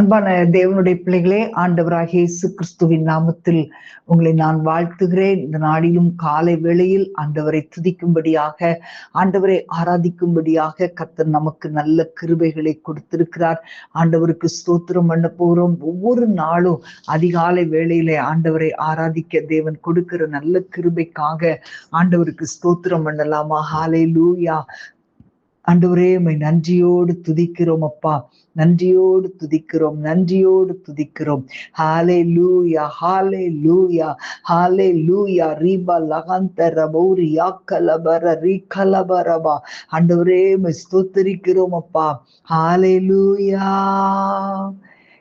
அன்பான தேவனுடைய பிள்ளைகளே, ஆண்டவராகிய இயேசு கிறிஸ்துவின் நாமத்தில் உங்களை நான் வாழ்த்துகிறேன். இந்த நாளிலும் காலை வேளையில் ஆண்டவரை துதிக்கும்படியாக, ஆண்டவரை ஆராதிக்கும்படியாக கர்த்தர் நமக்கு நல்ல கிருபைகளை கொடுத்திருக்கிறார். ஆண்டவருக்கு ஸ்தோத்திரம் பண்ண போகிறோம். ஒவ்வொரு நாளும் அதிகாலை வேளையிலே ஆண்டவரை ஆராதிக்க தேவன் கொடுக்கிற நல்ல கிருபைக்காக ஆண்டவருக்கு ஸ்தோத்திரம் பண்ணலாமா? ஹல்லேலூயா. ஆண்டவரே, உம்மை நன்றியோடு துதிக்கிறோம் அப்பா, நன்றியோடு துதிக்கிறோம், நன்றியோடு துதிக்கிறோம். ஹல்லேலூயா, ஹல்லேலூயா, ஹல்லேலூயா. ரீபா லகந்த ரபௌரி யாக்கலபர ரீகலபரபா. ஆண்டவரே, உம்மை ஸ்தோத்திரிக்கிறோம் அப்பா. ஹல்லேலூயா.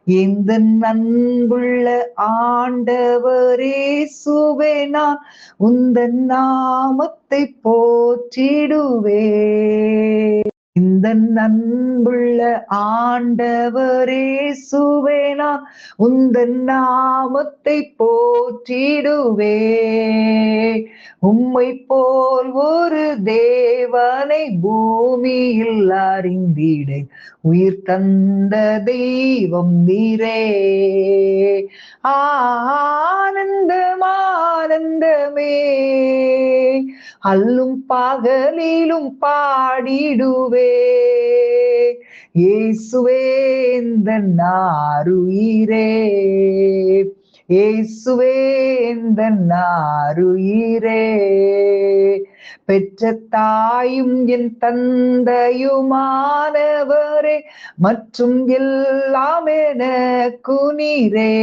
இந்த அன்புள்ள ஆண்டவரே இயேசுவே, நான் உந்தன் நாமத்தை போற்றிடுவே. இந்த அன்புள்ள ஆண்டவரே இயேசுவே, நான் உந்தன் நாமத்தை போற்றிடுவே. உம்மை போல் ஒரு தேவனை பூமியில் அறிந்திடேன், உயிர் தந்த தெய்வம் நீரே. ஆனந்தம் ஆனந்தமே, அல்லும் பகலிலும் பாடிடுவே. இயேசுவே எந்தன் ஆருயிரே, இயேசுவே எந்தன் ஆருயிரே. பெற்ற தாயும் என் தந்தையுமானவரே, மற்றும் எல்லாம் எனக்கு நீரே.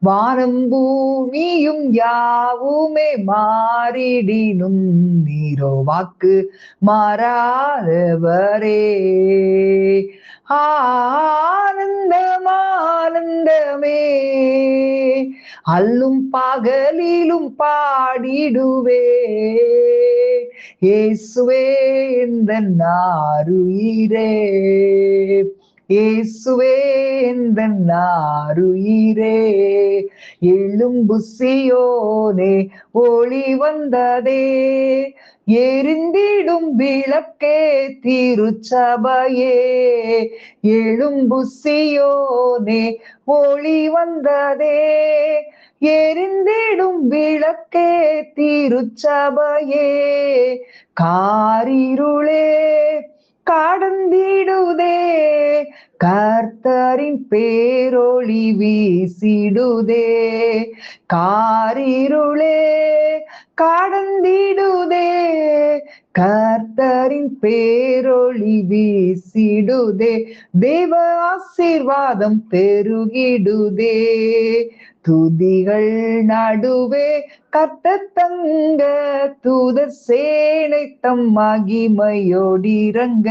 வானம் பூமியும் யாவுமே மாறிடினும் நீரோ வாக்கு மாறாதவரே. ஆனந்தம் ஆனந்தமே, அல்லும் பகலிலும் பாடிடுவே. இயேசுவே எந்தன் ஆருயிரே, இயேசுவே எந்தன் ஆருயிரே. எழும்பு சீயோனே, ஒளி வந்ததே, எரிந்திடும் விளக்கே திருச்சபையே. எழும்பு சீயோனே, ஒளி வந்ததே, எரிந்திடும் விளக்கே திருச்சபையே. காரிருளே கடந்திடுதே, கர்த்தரின் பேரொளி வீசிடுதே. காரிருளே கடந்திடுதே, கர்த்தரின் பேரொளி வீசிடுதே. தேவ ஆசீர்வாதம் பெருகிடுதே. துதிகள் நடுவே கர்த்தர் தங்க, தூதர் சேனை தம் மகிமையோடிறங்க.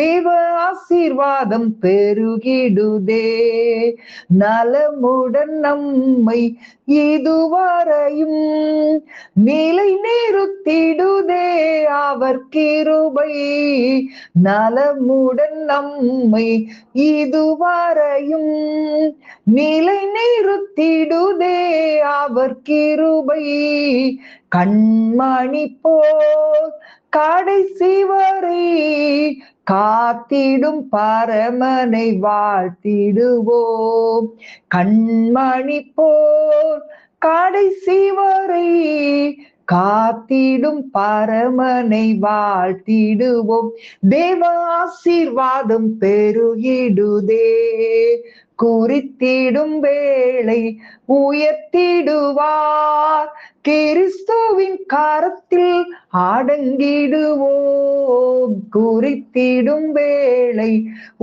தேவ ஆசீர்வாதம் பெருகிடுதே. நலமுடன் நம்மை இதுவரையும் நிலை நிறுத்திடுதே அவர் கிருபை. நலமுடன் நம்மை இதுவரையும் நிலை நிறுத்திடுதே அவர் கிருபை. கண்மணி போல் கடைசி வரை காத்திடும் பரமனை வாழ்த்திடுவோம். கண்மணி போல் கடைசி வரை காத்திடும் பரமனை வாழ்த்திடுவோம். தேவ ஆசீர்வாதம் பெருகிடுதே. குறித்திடும் வேளை உயர்த்திடுவார், கிறிஸ்துவின் கரத்தில் அடங்கிடுவோம். குறித்திடும் வேளை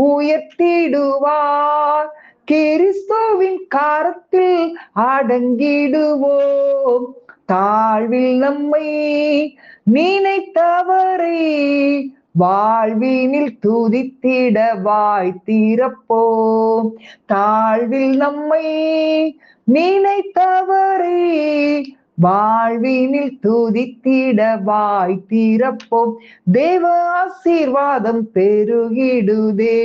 உயர்த்திடுவார், கிறிஸ்துவின் கரத்தில் அடங்கிடுவோம். தாழ்வில் நம்மை நினைத்தவரை வாழ்வினில் துதித்திட வாய் திறப்போம். தாழ்வில் நம்மை நினைத்தவரை வாழ்வினில் துதித்திட வாய் திறப்போம். தேவ ஆசீர்வாதம் பெருகிடுதே.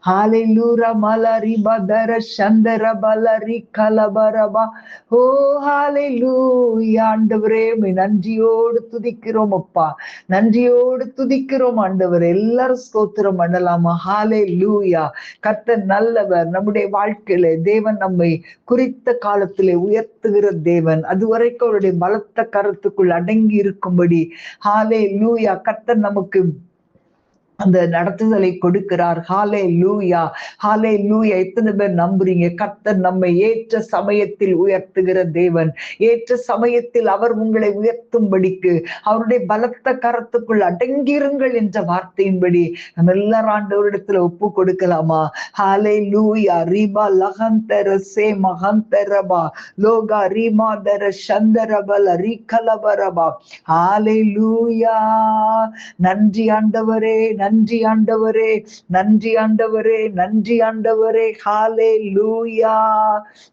ஹalleluya மலரி பதர சந்தர பலரி கலபரபா. ஓ ஹalleluya ஆண்டவரே, நன்றியோடு துதிக்கிறோம் அப்பா, நன்றியோடு துதிக்கிறோம் ஆண்டவர். எல்லாரும் ஸ்தோத்திரம் பண்ணலாமா? ஹalleluya. கர்த்தர் நல்லவர். நம்முடைய வாழ்க்கையில தேவன் நம்மை குறித்த காலத்திலே உயர்த்துகிற தேவன். அதுவரைக்கும் அவருடைய பலத்த கருத்துக்குள் அடங்கி இருக்கும்படி ஹalleluya கர்த்தர் நமக்கு அந்த நடத்துதலை கொடுக்கிறார். ஹalleluya, ஹalleluya. எத்தனை பேர் நம்புறீங்க? கர்த்தர் நம்மை ஏற்ற சமயத்தில் உயர்த்துகிற தேவன். ஏற்ற சமயத்தில் அவர் உங்களை உயர்த்தும்படிக்கு அவருடைய பலத்த கரத்துக்குள் அடங்கிருங்கள் என்ற வார்த்தையின்படி நம்ம எல்லாரும் ஆண்டவரிடத்துல ஒப்பு கொடுக்கலாமா? ஹalleluya. ரீபா லகந்தர சே மகந்தரபா லோகா ரீமாதர சந்தரபல ரீகலபரபா. ஹalleluya. நன்றி ஆண்டவரே, நன்றி ஆண்டவரே, நன்றி ஆண்டவரே, நன்றி ஆண்டவரே. ஹalleluya,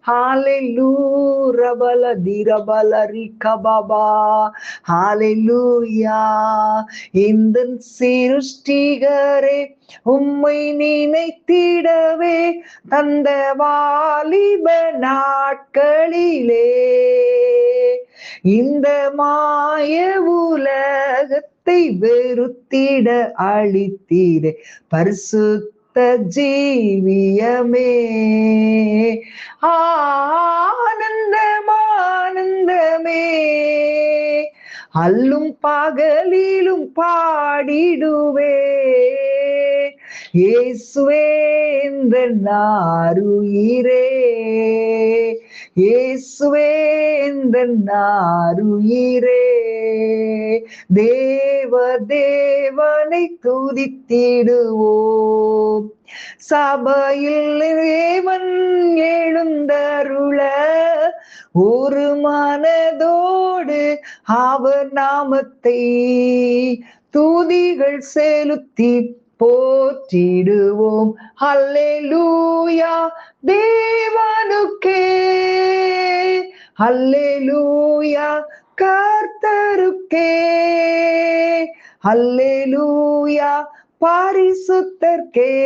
ஹalleluya. ரபல திரபல ரிகபபா. ஹalleluya. இந்த சிருஷ்டிகரே உம்மை நினைத்திடவே தந்த வாலிப நாட்களிலே இந்த மாய உலகத்தை வெறுத்திட அழித்தீரே பரிசுத்த ஜீவியமே. ஆனந்தம் ஆனந்தமே, அல்லும் பகலிலும் பாடிடுவே. இயேசுவே இந்த நாருயிரே, இயேசுவே இந்த நாருயிரே. தேவ தேவனை துதித்திடுவோம். சபையில் தேவன் எழுந்தருள ஒரு மனதோடு அவர் நாமத்தை துதிகள் செலுத்தி போற்றிடுவோம். ஹல்லேலூயா தேவனுக்கே, ஹல்லேலூயா கர்த்தருக்கே, ஹல்லேலூயா பரிசுத்தர்க்கே,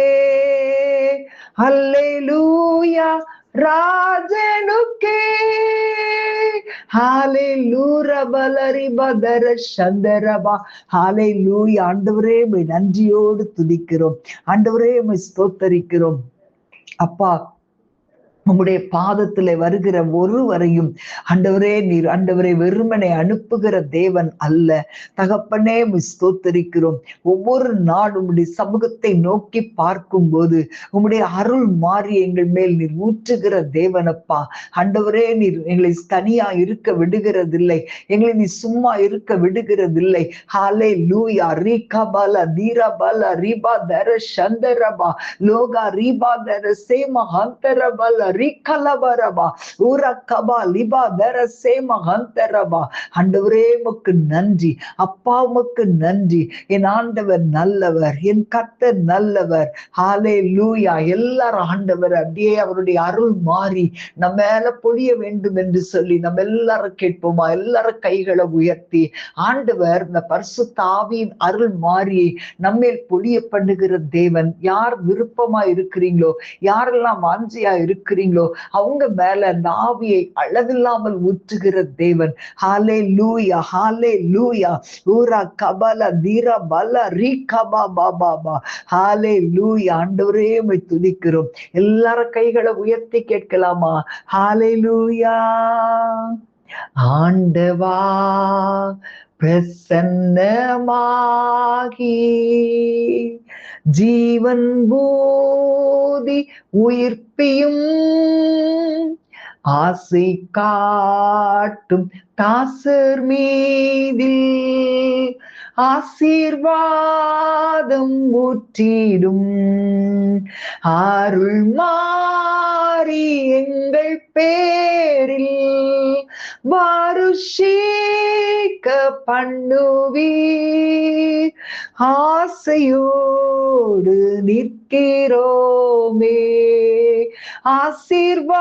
ஹல்லேலூயா ராஜனுக்கே. ஹalleluya பலரி பதர சந்தரபா. ஹalleluya. ஆண்டவரே உம்மை நன்றியோடு துதிக்கிறோம். ஆண்டவரே உம்மை ஸ்தோத்தரிக்கிறோம். அப்பா, உம்முடைய பாதத்துல வருகிற ஒருவரையும் ஆண்டவரே நீர் ஆண்டவரே வெறுமனை அனுப்புகிற தேவன் அல்ல. தகப்பனே ஸ்தோத்தரிக்கிறோம். ஒவ்வொரு நாள் உம்முடைய சமூகத்தை நோக்கி பார்க்கும் போது உம்முடைய அருள் மாறி எங்கள் மேல் நீர் ஊற்றுகிற தேவனப்பா. ஆண்டவரே நீர் எங்களை தனியா இருக்க விடுகிறதில்லை, எங்களை நீ சும்மா இருக்க விடுகிறதில்லை. ஹalleluya. ரீகபல தீரபல ரீபா தர சந்தரபா லோகா ரீபா தர சேம ஹந்தரபல ரிகலபரபா ஊரகபா லிபா தர சேம ஹந்தரபா. ஆண்டவரே உமக்கு நன்றி அப்பா, உமக்கு நன்றி. என் ஆண்டவர் நல்லவர், என் கர்த்தர் நல்லவர். ஹalleluya. எல்லாரும் ஆண்டவர் அப்படியே அவருடைய அருள் மாறி நம்ம மேல பொழிய வேண்டும் என்று சொல்லி நம்ம எல்லாரும் கேட்போமா? எல்லாரும் கைகளை உயர்த்தி ஆண்டவர் இந்த பரிசுத்த ஆவியின் அருள் மாறி நம்மேல் பொழிய பண்ணுகிற தேவன். யார் விருப்பமா இருக்கிறீங்களோ, யாரெல்லாம் வாஞ்சியா இருக்கிறீங்களோ அவங்க மேல அந்த ஆவியை அளவில்லாமல் ஊற்றுகிற தேவன். ஹalleluya, ஹalleluya. ஊரா கபல தீரா பல ரீகபா பாபா. ஹalleluya. ஆண்டவரே உம்மை துதிக்கிறோம். எல்லாரும் கைகளை உயர்த்தி கேட்கலாமா? ஹalleluya. ஆண்டவா பிரசன்னமாகி ஜீவன் பூதி உயிர்ப்பியும் ஆசை காட்டும் தாசர் மீதில் ஆசீர்வாதம் ஊற்றிடும் அருள் மாறி எங்கள் பேரில் வருஷிக்க பண்ணுவீர். ஆசையோடு நிற்கிறோமே, ஆசீர்வாதம்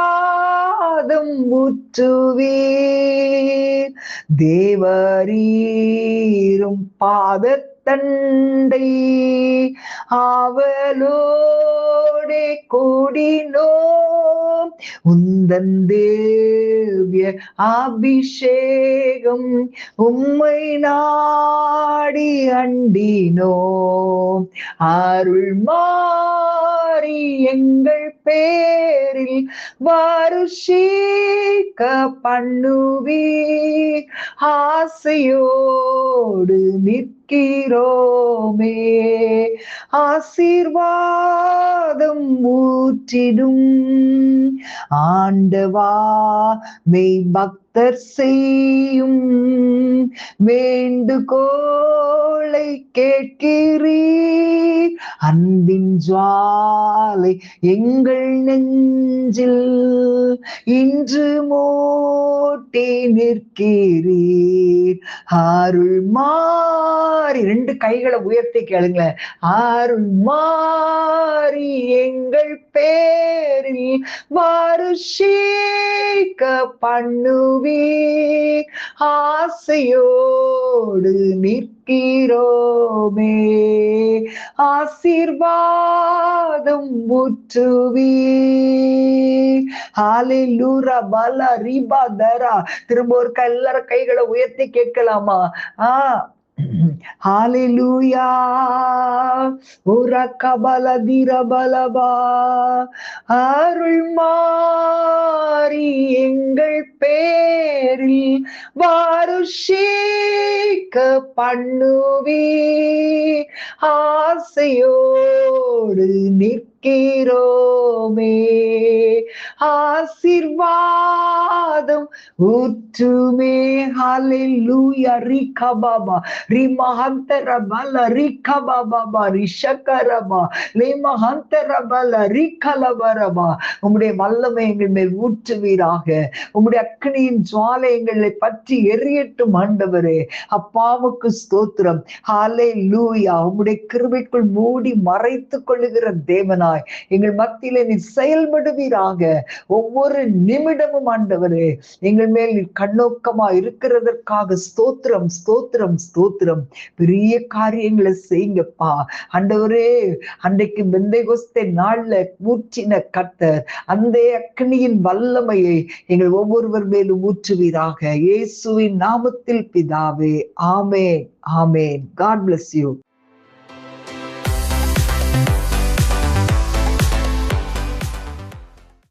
ஊற்றுவீர். தேவரீரும் பாதத்தண்டை ஆவலோடே கூடினோம். உந்தன் தேவ்ய அபிஷேகம் உம்மை நாடி அண்டினோம். அருள் மாறி எங்கள் பேரில் வருஷிக்க பண்ணுவீர். ஆசையோடு நிற்கிறோமே, ஆசீர்வாதம் ஊற்றிடும். ஆண்டவா மெய் பக்தர் செய்யும் வேண்டுகோளை கேட்கிறீர். அன்பின் ஜுவாலை எங்கள் நெஞ்சில் இன்று மூட்டி நிற்கிறீர். அருள் மாறி, ரெண்டு கைகளை உயர்த்தி கேளுங்களேன். அருள் மாறி எங்கள் பேரில் வருஷிக்க பண்ணுவீர். ஆசையோடு நிற்கிறோமே, ஆசீர்வாதம் ஊற்றுவீர். ஹalleluya பல ரிபதரா. திரும்ப ஒரு எல்லாரும் கைகளை உயர்த்தி கேட்கலாமா? ஹalleluya உரகபல திரபலபா. அருள் மாறி எங்கள் பேரில் வருஷிக்க பண்ணுவீர். ஆசையோடு நிற்கிறோமே, ஆசீர்வாதம் ஊற்றுமே. ஹalleluya ரிகபாபா ரிமஹந்தரபல ரிகபாபா ரிஷகரபா லிமஹந்தரபல ரிகலபரபா. உம்முடைய வல்லமை எங்கள் மேல் ஊற்றுவீராக. உம்முடைய அக்னியின் ஜுவாலை எங்களை பற்றி எரியட்டும் ஆண்டவரே. அப்பாவுக்கு ஸ்தோத்திரம். ஹalleluya. உம்முடைய கிருபைக்குள் மூடி மறைத்துக் கொள்ளுகிற தேவனாய் எங்கள் மத்தியிலே நீர் செயல்படுவீராக. ஒவ்வொரு நிமிடமும் ஆண்டவரே எங்கள் மேல் நீர் கண்ணோக்கமா இருக்கிறதற்காக ஸ்தோத்திரம் ஸ்தோத்திரம் ஸ்தோத்திரம். பெரிய காரியங்களை செய்யுங்கப்பா ஆண்டவரே. அன்றைக்கு பெந்தேகோஸ்தே நாள்ல ஊற்றின கர்த்தர் அந்த அக்னியின் வல்லமையை எங்கள் ஒவ்வொருவர் மேலும் ஊற்றுவீராக. இயேசுவின் நாமத்தில் பிதாவே, ஆமென் ஆமென். God bless you.